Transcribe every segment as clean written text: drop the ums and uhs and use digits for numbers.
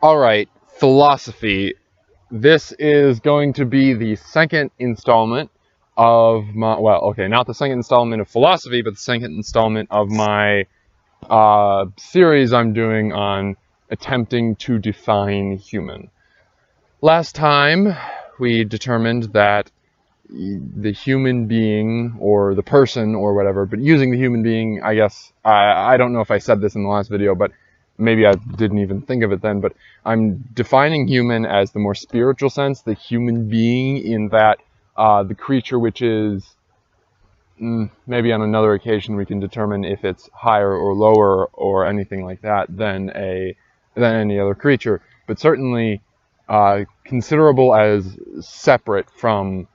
Alright, philosophy. This is going to be the second installment of my, well, okay, not the second installment of philosophy, but the second installment of my series I'm doing on attempting to define human. Last time, we determined that the human being, or the person, or whatever, but using the human being, I guess, I don't know if I said this in the last video, but maybe I didn't even think of it then, but I'm defining human as the more spiritual sense, the human being, in that the creature which is, maybe on another occasion we can determine if it's higher or lower or anything like that than any other creature, but certainly considerable as separate from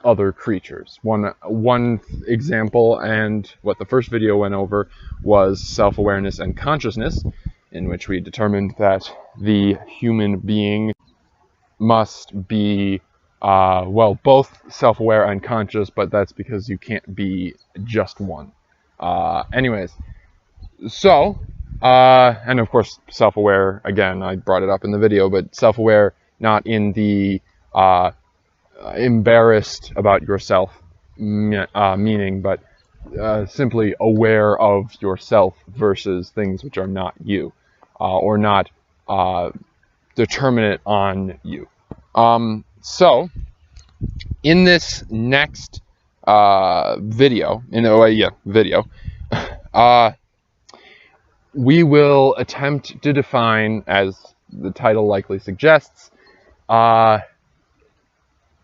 other creatures. One example, and what the first video went over, was self-awareness and consciousness, in which we determined that the human being must be, well, both self-aware and conscious, but that's because you can't be just one. Anyways, so, and of course, self-aware, again, I brought it up in the video, but self-aware not in the embarrassed about yourself meaning, but simply aware of yourself versus things which are not you, or not determinate on you. So, in this next video, we will attempt to define, as the title likely suggests,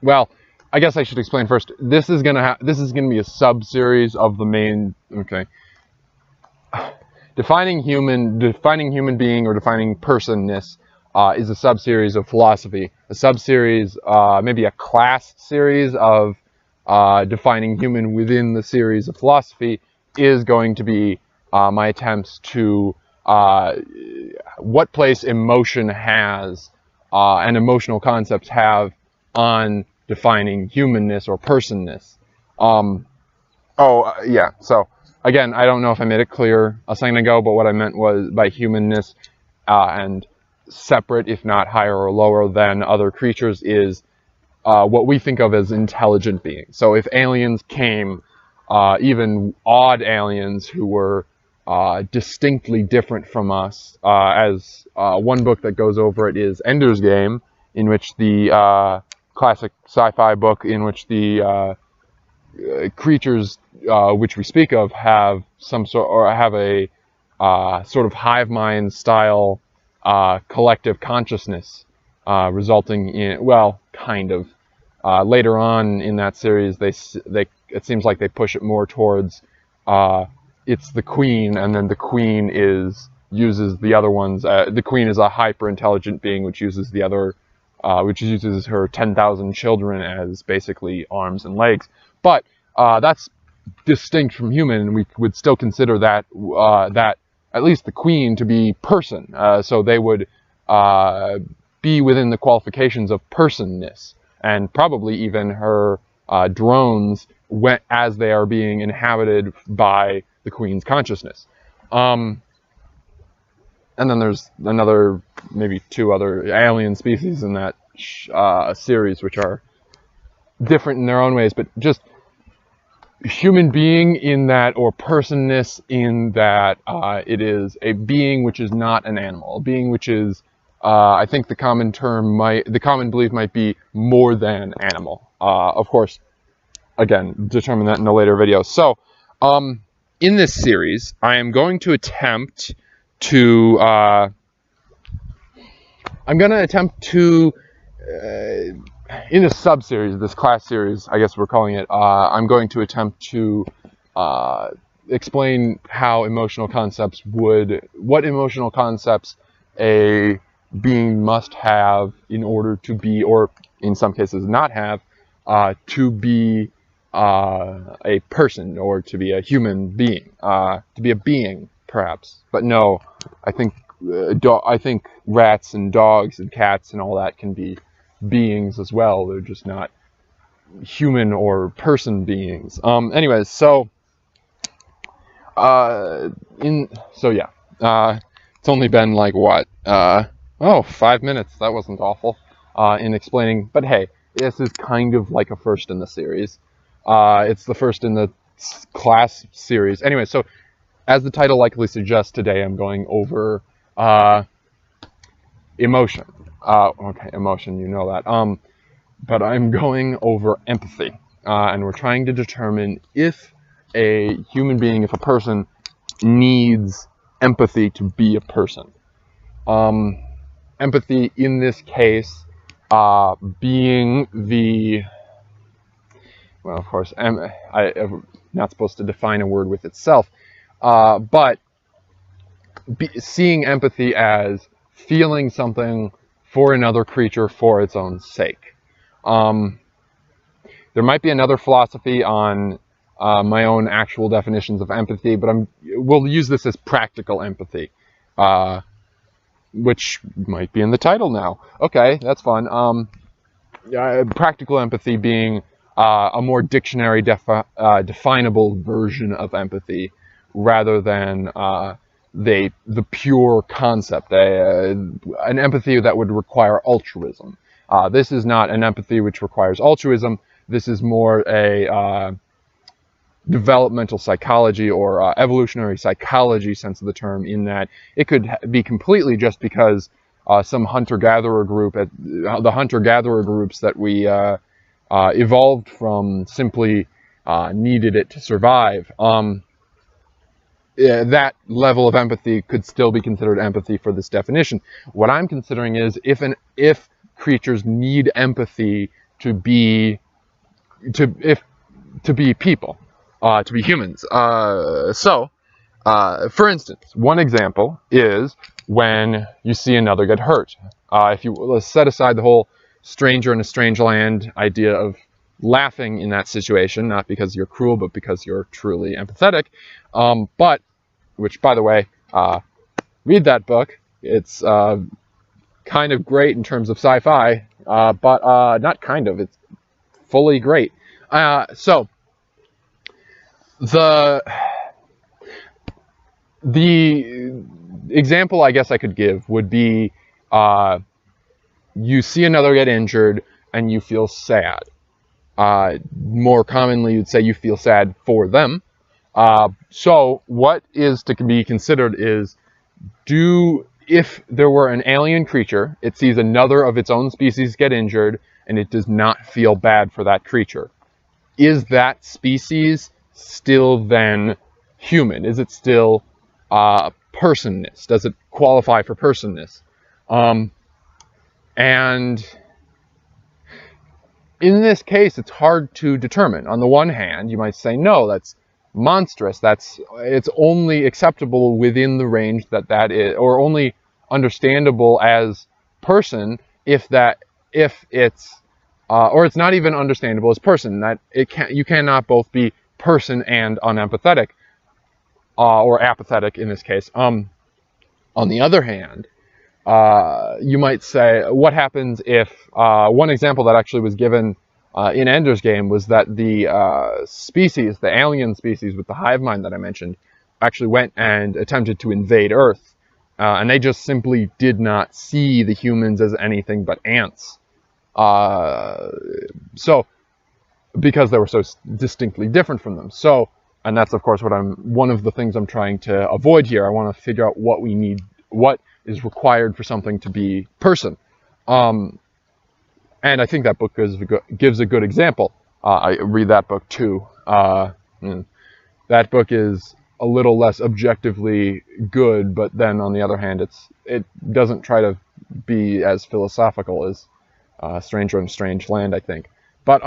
well, I guess I should explain first. This is gonna be a sub-series of the main. Okay. Defining human being, or defining personness, is a sub-series of philosophy. A sub-series, maybe a class series of defining human within the series of philosophy, is going to be my attempts to what place emotion has and emotional concepts have on defining humanness or personness. Yeah, so again, I don't know if I made it clear a second ago, but what I meant was by humanness and separate, if not higher or lower than other creatures, is what we think of as intelligent beings. So if aliens came, even odd aliens who were distinctly different from us, as one book that goes over it is Ender's Game, in which the classic sci-fi book, in which the creatures which we speak of have some sort, or have a sort of hive mind style collective consciousness, resulting in, well, kind of. Later on in that series, it seems like they push it more towards it's the queen, and then the queen uses the other ones. The queen is a hyper intelligent being which uses the other. Which uses her 10,000 children as basically arms and legs. But that's distinct from human, and we would still consider that at least the queen to be person. So they would be within the qualifications of personness, and probably even her drones as they are being inhabited by the queen's consciousness. And then there's another, maybe two other alien species in that series, which are different in their own ways, but just human being in that, or personness in that, it is a being which is not an animal, a being which is, I think the common belief might be more than animal. Of course, again, determine that in a later video. So, in this series, I am going to attempt to in this sub-series, this class series, I guess we're calling it, I'm going to attempt to explain how emotional concepts what emotional concepts a being must have in order to be, or in some cases not have, to be a person, or to be a human being, to be a being, perhaps. But no, I think rats and dogs and cats and all that can be beings as well. They're just not human or person beings. Anyways, so yeah, it's only been like what Oh, 5 minutes. That wasn't awful in explaining. But hey, this is kind of like a first in the series. It's the first in the class series. Anyway, so as the title likely suggests, today I'm going over emotion. Okay, emotion, you know that. But I'm going over empathy. And we're trying to determine if a human being, if a person needs empathy to be a person. Empathy in this case being the, well, of course, I'm not supposed to define a word with itself, but seeing empathy as feeling something for another creature for its own sake. There might be another philosophy on my own actual definitions of empathy, but we'll use this as practical empathy, which might be in the title now. Okay, that's fun. Practical empathy being a more dictionary definable version of empathy, rather than the pure concept, an empathy that would require altruism. This is not an empathy which requires altruism. This is more a developmental psychology or evolutionary psychology sense of the term, in that it could be completely just because some hunter-gatherer group, the hunter-gatherer groups that we evolved from, simply needed it to survive. That level of empathy could still be considered empathy for this definition. What I'm considering is if creatures need empathy to be people, to be humans. For instance, one example is when you see another get hurt. Let's set aside the whole stranger in a strange land idea of laughing in that situation, not because you're cruel, but because you're truly empathetic. Which, by the way, read that book. It's kind of great in terms of sci-fi, but not kind of. It's fully great. So the example I guess I could give would be you see another get injured and you feel sad. More commonly, you'd say you feel sad for them. So what is to be considered is, if there were an alien creature, it sees another of its own species get injured, and it does not feel bad for that creature. Is that species still then human? Is it still personness? Does it qualify for personness? And in this case, it's hard to determine. On the one hand, you might say, no, that's monstrous. It's only acceptable within the range that is, or only understandable as person if it's or it's not even understandable as person. That you cannot both be person and unempathetic, or apathetic in this case. On the other hand, you might say, what happens if one example that actually was given in Ender's Game was that the alien species with the hive mind that I mentioned, actually went and attempted to invade Earth, and they just simply did not see the humans as anything but ants. So, because they were so distinctly different from them. So, and that's of course one of the things I'm trying to avoid here. I want to figure out what we need, what is required for something to be person. And I think that book gives a good example. I read that book too. That book is a little less objectively good, but then on the other hand, it doesn't try to be as philosophical as Stranger in a Strange Land, I think. But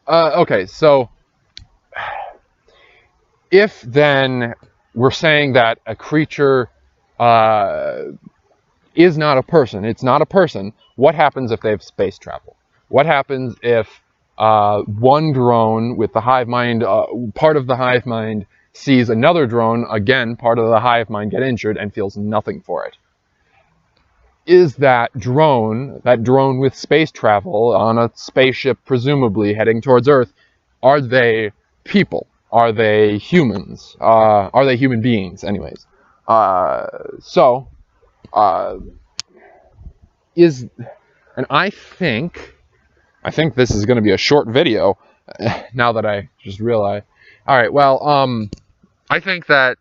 okay, so if then we're saying that a creature is not a person, it's not a person, what happens if they have space travel? What happens if one drone with the hive mind, part of the hive mind, sees another drone, again, part of the hive mind, get injured and feels nothing for it? Is that drone with space travel on a spaceship, presumably heading towards Earth, are they people? Are they humans? Are they human beings, anyways? So, And I think this is going to be a short video. Now that I just realized. All right. Well, I think that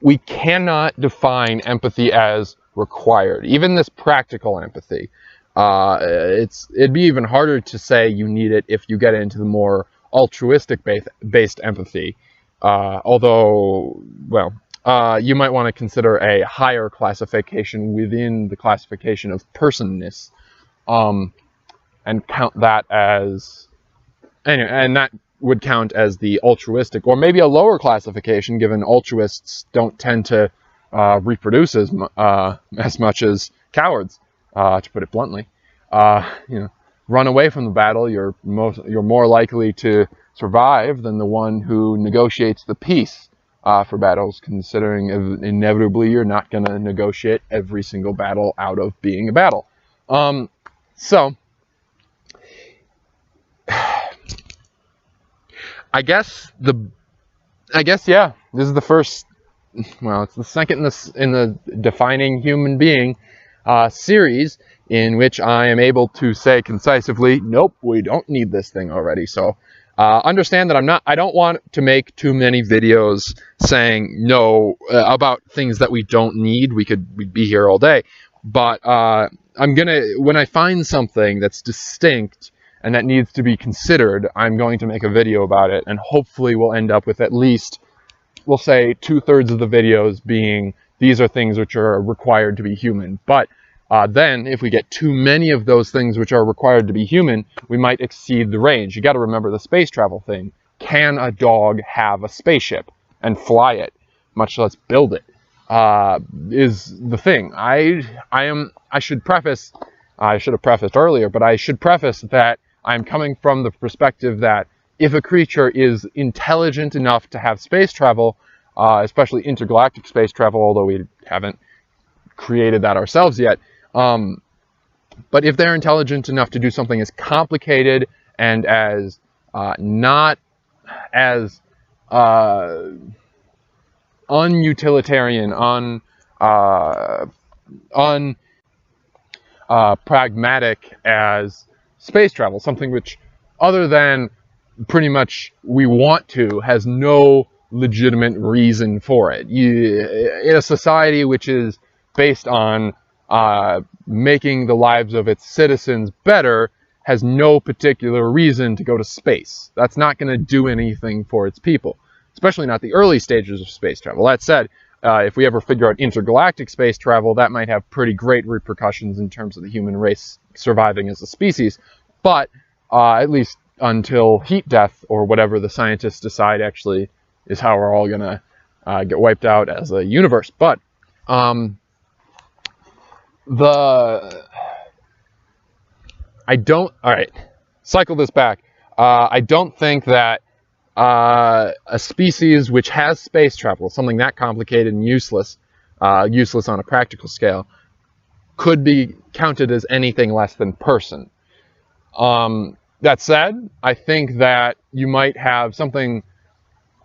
we cannot define empathy as required. Even this practical empathy. It'd be even harder to say you need it if you get into the more altruistic based empathy. Although, well, you might want to consider a higher classification within the classification of personness, and count that as, and that would count as the altruistic, or maybe a lower classification, given altruists don't tend to reproduce as much as cowards, to put it bluntly. Run away from the battle, you're more likely to survive than the one who negotiates the peace for battles, considering inevitably you're not going to negotiate every single battle out of being a battle. So, I guess yeah, this is the first, well, it's the second in the Defining Human Being series in which I am able to say concisely, nope, we don't need this thing already. So understand that I don't want to make too many videos saying no about things that we don't need. We'd be here all day. But when I find something that's distinct and that needs to be considered, I'm going to make a video about it, and hopefully we'll end up with at least, we'll say, 2/3 of the videos being, these are things which are required to be human. But then, if we get too many of those things which are required to be human, we might exceed the range. You got to remember the space travel thing. Can a dog have a spaceship and fly it, much less build it? Is the thing. I should preface, I should have prefaced earlier, but I should preface that I'm coming from the perspective that if a creature is intelligent enough to have space travel, especially intergalactic space travel, although we haven't created that ourselves yet, but if they're intelligent enough to do something as complicated and as not as unutilitarian, pragmatic as space travel, something which, other than pretty much we want to, has no legitimate reason for it. In a society which is based on making the lives of its citizens better, has no particular reason to go to space. That's not going to do anything for its people, especially not the early stages of space travel. That said, if we ever figure out intergalactic space travel, that might have pretty great repercussions in terms of the human race surviving as a species, but at least until heat death, or whatever the scientists decide actually is how we're all going to get wiped out as a universe. But cycle this back. I don't think that a species which has space travel, something that complicated and useless on a practical scale, could be counted as anything less than person. That said, I think that you might have something.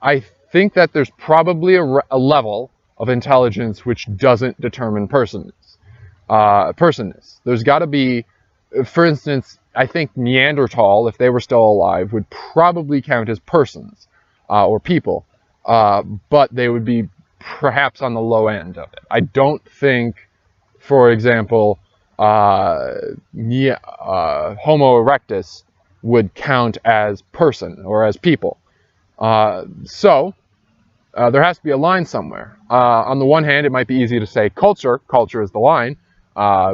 I think that there's probably a level of intelligence which doesn't determine personness. There's got to be, for instance, I think Neanderthal, if they were still alive, would probably count as persons or people, but they would be perhaps on the low end of it. I don't think, for example, Homo erectus would count as person or as people. So there has to be a line somewhere. On the one hand, it might be easy to say culture is the line,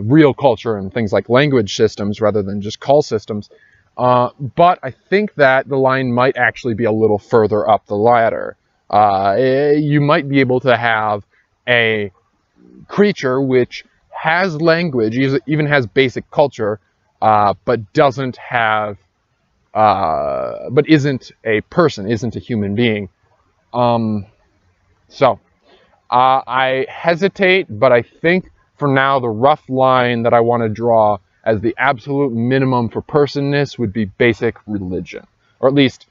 real culture and things like language systems rather than just call systems. But I think that the line might actually be a little further up the ladder. You might be able to have a creature which has language, even has basic culture, but doesn't have, but isn't a person, isn't a human being. So I hesitate, but I think for now the rough line that I want to draw as the absolute minimum for personness would be basic religion, or at least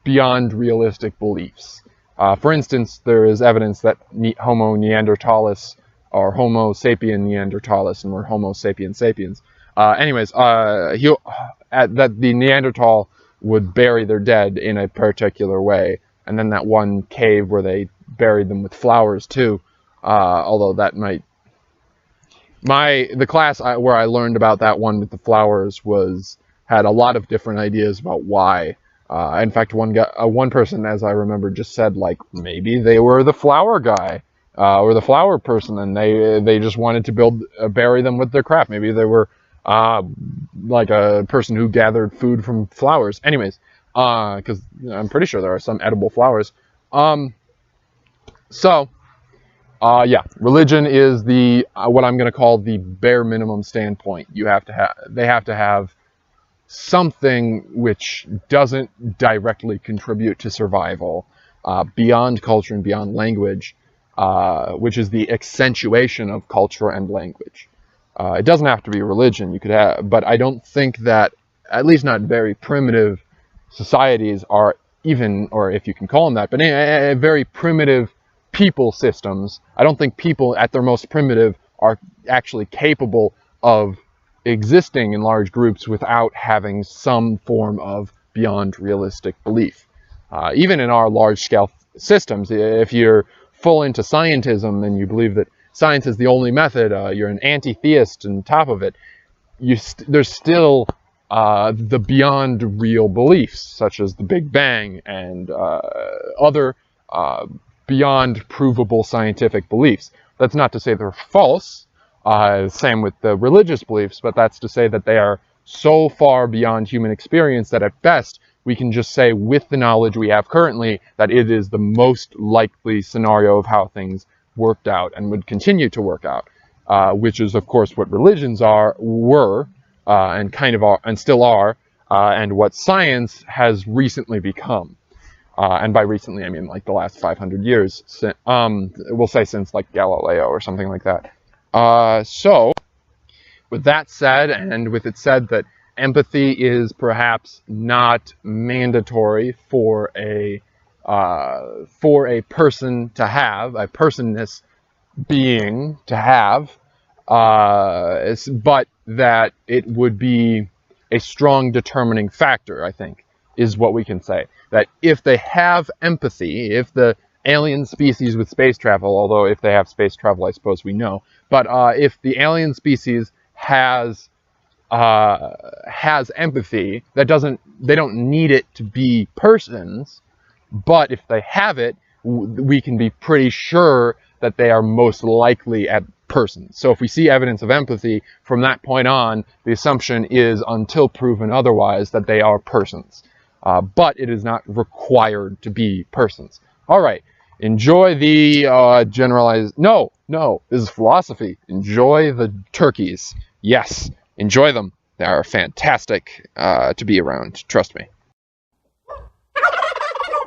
beyond realistic beliefs. For instance, there is evidence that Homo neanderthalis or Homo sapien neanderthalis, and we're Homo sapien sapiens. That the Neanderthal would bury their dead in a particular way, and then that one cave where they buried them with flowers too. Although that might, the class where I learned about that one with the flowers had a lot of different ideas about why. In fact, one person, as I remember, just said, like, maybe they were the flower guy, or the flower person, and they just wanted to bury them with their crap. Maybe they were like a person who gathered food from flowers. Anyways, because I'm pretty sure there are some edible flowers. Yeah, religion is what I'm going to call the bare minimum standpoint. They have to have something which doesn't directly contribute to survival, beyond culture and beyond language, which is the accentuation of culture and language. It doesn't have to be religion. You could have, but I don't think that, at least not very primitive societies are even, or if you can call them that, but very primitive people systems. I don't think people at their most primitive are actually capable of existing in large groups without having some form of beyond realistic belief. Even in our large-scale systems, if you're full into scientism and you believe that science is the only method, you're an anti-theist on top of it, there's still the beyond real beliefs, such as the Big Bang and other beyond provable scientific beliefs. That's not to say they're false. Same with the religious beliefs, but that's to say that they are so far beyond human experience that at best we can just say, with the knowledge we have currently, that it is the most likely scenario of how things worked out and would continue to work out, which is of course what religions were and kind of are and still are, and what science has recently become. And by recently I mean like the last 500 years, we'll say since like Galileo or something like that. So, with that said, and with it said that empathy is perhaps not mandatory for a person to have, a personness being to have, but that it would be a strong determining factor, I think, is what we can say. That if they have empathy, if the alien species with space travel, although if they have space travel, I suppose we know, but if the alien species has empathy, they don't need it to be persons, but if they have it, we can be pretty sure that they are most likely at persons. So if we see evidence of empathy, from that point on, the assumption is, until proven otherwise, that they are persons. But it is not required to be persons. All right. Enjoy the generalized... No, this is philosophy. Enjoy the turkeys. Yes, enjoy them. They are fantastic to be around. Trust me.